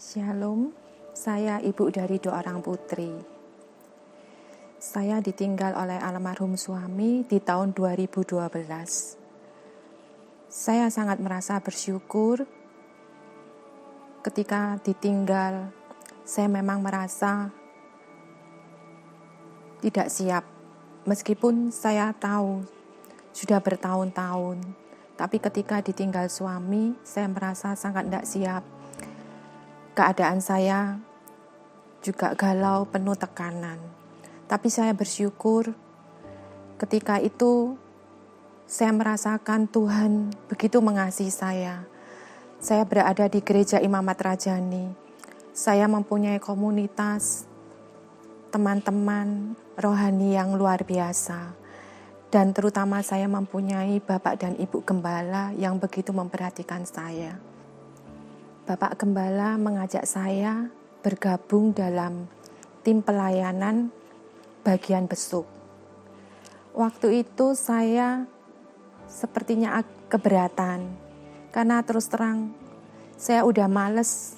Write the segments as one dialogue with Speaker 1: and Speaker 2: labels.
Speaker 1: Shalom, saya ibu dari 2 orang putri. Saya ditinggal oleh almarhum suami di tahun 2012. Saya sangat merasa bersyukur ketika ditinggal. Saya memang merasa tidak siap, meskipun saya tahu sudah bertahun-tahun. Tapi ketika ditinggal suami, saya merasa sangat tidak siap. Keadaan saya juga galau, penuh tekanan. Tapi saya bersyukur ketika itu saya merasakan Tuhan begitu mengasihi saya. Saya berada di gereja Imamat Rajani. Saya mempunyai komunitas teman-teman rohani yang luar biasa. Dan terutama saya mempunyai Bapak dan Ibu Gembala yang begitu memperhatikan saya. Bapak Gembala mengajak saya bergabung dalam tim pelayanan bagian besuk. Waktu itu saya sepertinya keberatan, karena terus terang saya udah males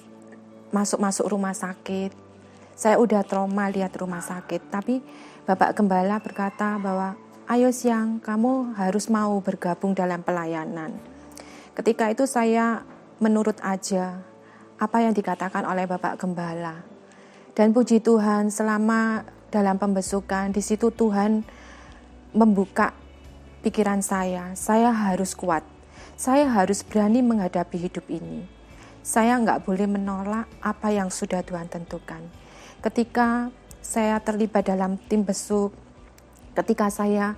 Speaker 1: masuk rumah sakit. Saya udah trauma lihat rumah sakit, tapi Bapak Gembala berkata bahwa ayo Siang, kamu harus mau bergabung dalam pelayanan. Ketika itu saya menurut aja apa yang dikatakan oleh Bapak Gembala. Dan puji Tuhan, selama dalam pembesukan, di situ Tuhan membuka pikiran saya harus kuat. Saya harus berani menghadapi hidup ini. Saya nggak boleh menolak apa yang sudah Tuhan tentukan. Ketika saya terlibat dalam tim besuk, ketika saya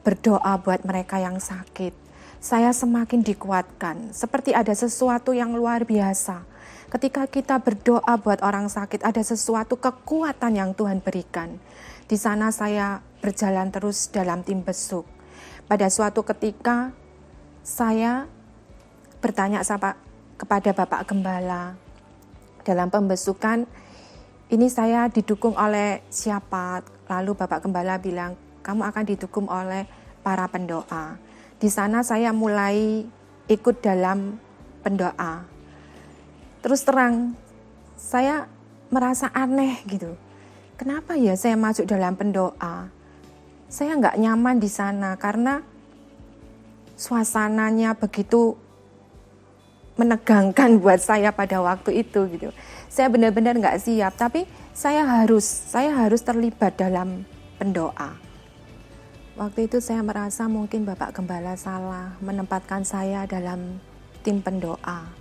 Speaker 1: berdoa buat mereka yang sakit, saya semakin dikuatkan. Seperti ada sesuatu yang luar biasa. Ketika kita berdoa buat orang sakit, ada sesuatu kekuatan yang Tuhan berikan. Di sana saya berjalan terus dalam tim besuk. Pada suatu ketika, saya bertanya kepada Bapak Gembala, dalam pembesukan, ini saya didukung oleh siapa? Lalu Bapak Gembala bilang, kamu akan didukung oleh para pendoa. Di sana saya mulai ikut dalam pendoa. Terus terang, saya merasa aneh gitu. Kenapa ya saya masuk dalam pendoa? Saya nggak nyaman di sana karena suasananya begitu menegangkan buat saya pada waktu itu gitu. Saya benar-benar nggak siap, tapi saya harus terlibat dalam pendoa. Waktu itu saya merasa mungkin Bapak Gembala salah menempatkan saya dalam tim pendoa.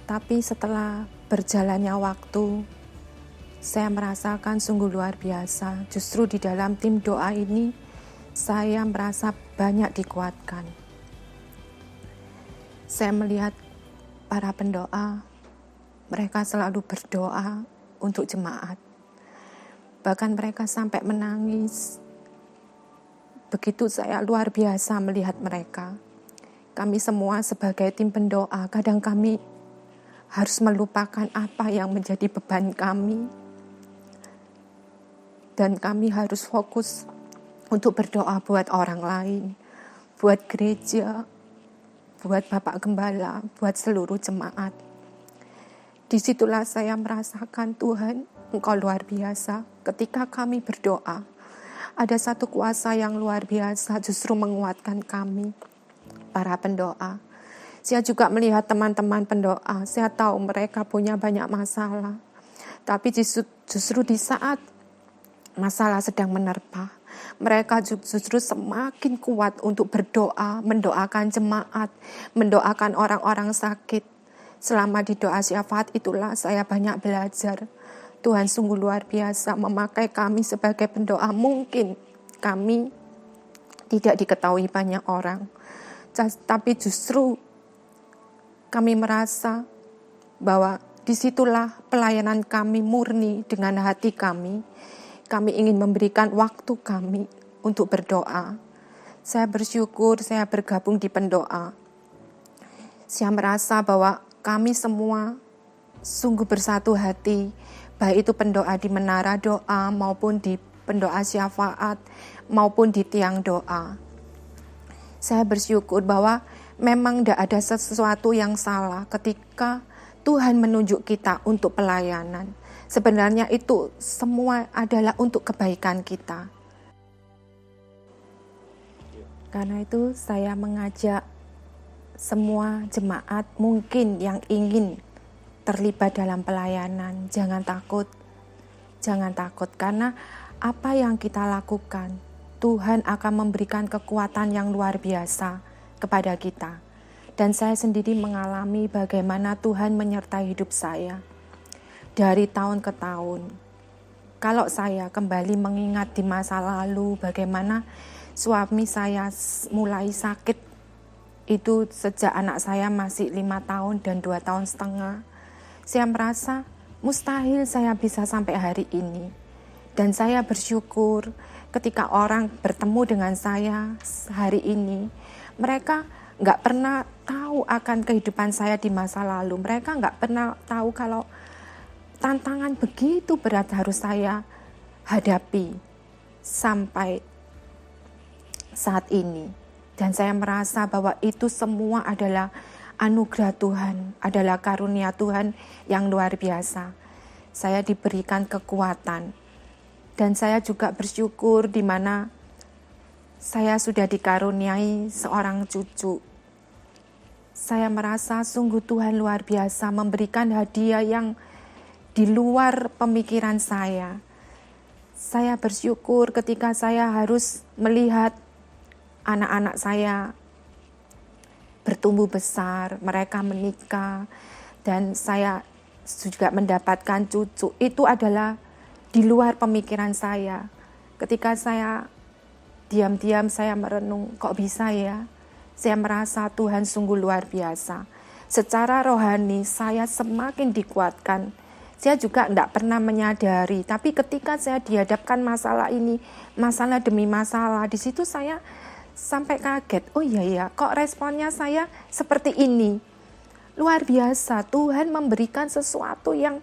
Speaker 1: Tapi setelah berjalannya waktu, saya merasakan sungguh luar biasa. Justru di dalam tim doa ini, saya merasa banyak dikuatkan. Saya melihat para pendoa, mereka selalu berdoa untuk jemaat. Bahkan mereka sampai menangis. Begitu saya luar biasa melihat mereka. Kami semua sebagai tim pendoa, kadang kami harus melupakan apa yang menjadi beban kami. Dan kami harus fokus untuk berdoa buat orang lain, buat gereja, buat Bapak Gembala, buat seluruh jemaat. Disitulah saya merasakan Tuhan, Engkau luar biasa. Ketika kami berdoa, ada satu kuasa yang luar biasa justru menguatkan kami, para pendoa. Saya juga melihat teman-teman pendoa, saya tahu mereka punya banyak masalah. Tapi justru di saat masalah sedang menerpa, mereka justru semakin kuat untuk berdoa, mendoakan jemaat, mendoakan orang-orang sakit. Selama di doa syafaat itulah saya banyak belajar. Tuhan sungguh luar biasa memakai kami sebagai pendoa. Mungkin kami tidak diketahui banyak orang, tapi justru kami merasa bahwa disitulah pelayanan kami murni dengan hati kami. Kami ingin memberikan waktu kami untuk berdoa. Saya bersyukur saya bergabung di pendoa. Saya merasa bahwa kami semua sungguh bersatu hati, baik itu pendoa di menara doa maupun di pendoa syafaat maupun di tiang doa. Saya bersyukur bahwa memang tidak ada sesuatu yang salah ketika Tuhan menunjuk kita untuk pelayanan, sebenarnya itu semua adalah untuk kebaikan kita. Karena itu saya mengajak semua jemaat mungkin yang ingin terlibat dalam pelayanan, jangan takut karena apa yang kita lakukan, Tuhan akan memberikan kekuatan yang luar biasa kepada kita. Dan saya sendiri mengalami bagaimana Tuhan menyertai hidup saya dari tahun ke tahun. Kalau saya kembali mengingat di masa lalu bagaimana suami saya mulai sakit itu sejak anak saya masih 5 tahun dan 2 tahun setengah. Saya merasa mustahil saya bisa sampai hari ini. Dan saya bersyukur ketika orang bertemu dengan saya hari ini, mereka nggak pernah tahu akan kehidupan saya di masa lalu. Mereka nggak pernah tahu kalau tantangan begitu berat harus saya hadapi sampai saat ini. Dan saya merasa bahwa itu semua adalah anugerah Tuhan, adalah karunia Tuhan yang luar biasa. Saya diberikan kekuatan. Dan saya juga bersyukur di mana saya sudah dikaruniai seorang cucu. Saya merasa sungguh Tuhan luar biasa memberikan hadiah yang di luar pemikiran saya. Saya bersyukur ketika saya harus melihat anak-anak saya bertumbuh besar, mereka menikah, dan saya juga mendapatkan cucu. Itu adalah di luar pemikiran saya. Ketika saya diam-diam saya merenung, kok bisa ya? Saya merasa Tuhan sungguh luar biasa. Secara rohani saya semakin dikuatkan. Saya juga tidak pernah menyadari, tapi ketika saya dihadapkan masalah ini, masalah demi masalah, di situ saya sampai kaget. Oh iya ya, kok responnya saya seperti ini? Luar biasa, Tuhan memberikan sesuatu yang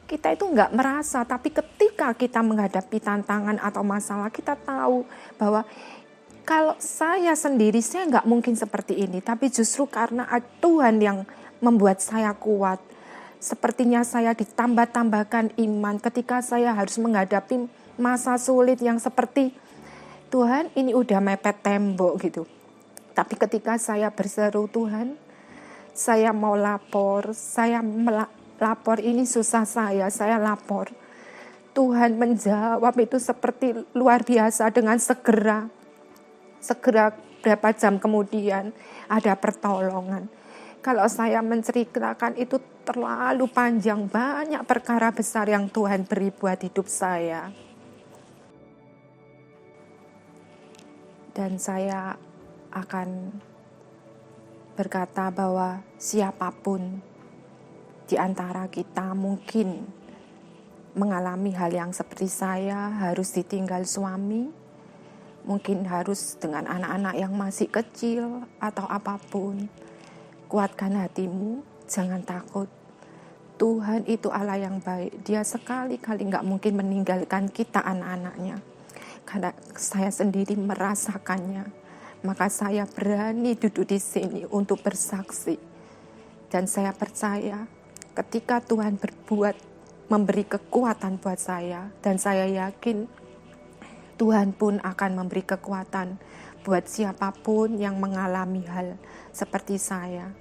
Speaker 1: kita itu nggak merasa, tapi ketika kita menghadapi tantangan atau masalah, kita tahu bahwa kalau saya sendiri, saya nggak mungkin seperti ini. Tapi justru karena Tuhan yang membuat saya kuat. Sepertinya saya ditambah-tambahkan iman ketika saya harus menghadapi masa sulit yang seperti, Tuhan ini udah mepet tembok gitu. Tapi ketika saya berseru, Tuhan, saya mau lapor, lapor ini susah saya lapor. Tuhan menjawab itu seperti luar biasa dengan segera berapa jam kemudian ada pertolongan. Kalau saya menceritakan itu terlalu panjang, banyak perkara besar yang Tuhan beri buat hidup saya. Dan saya akan berkata bahwa siapapun di antara kita mungkin mengalami hal yang seperti saya, harus ditinggal suami, mungkin harus dengan anak-anak yang masih kecil atau apapun. Kuatkan hatimu, jangan takut. Tuhan itu Allah yang baik. Dia sekali-kali gak mungkin meninggalkan kita anak-anaknya. Karena saya sendiri merasakannya. Maka saya berani duduk di sini untuk bersaksi. Dan saya percaya ketika Tuhan memberi kekuatan buat saya. Dan saya yakin Tuhan pun akan memberi kekuatan buat siapapun yang mengalami hal seperti saya.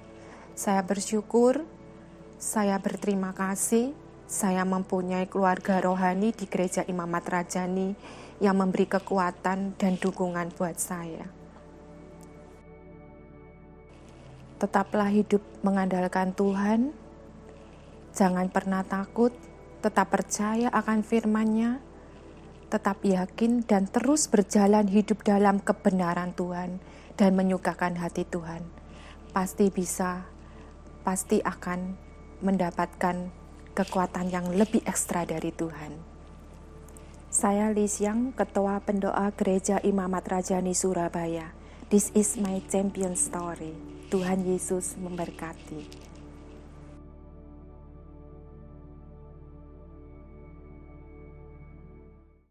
Speaker 1: Saya bersyukur, saya berterima kasih, saya mempunyai keluarga rohani di Gereja Imamat Rajani yang memberi kekuatan dan dukungan buat saya. Tetaplah hidup mengandalkan Tuhan, jangan pernah takut, tetap percaya akan firman-Nya, tetap yakin dan terus berjalan hidup dalam kebenaran Tuhan dan menyukakan hati Tuhan. Pasti bisa, pasti akan mendapatkan kekuatan yang lebih ekstra dari Tuhan. Saya Lisyang, Ketua Pendoa Gereja Imamat Rajani Surabaya. This is my champion story. Tuhan Yesus memberkati.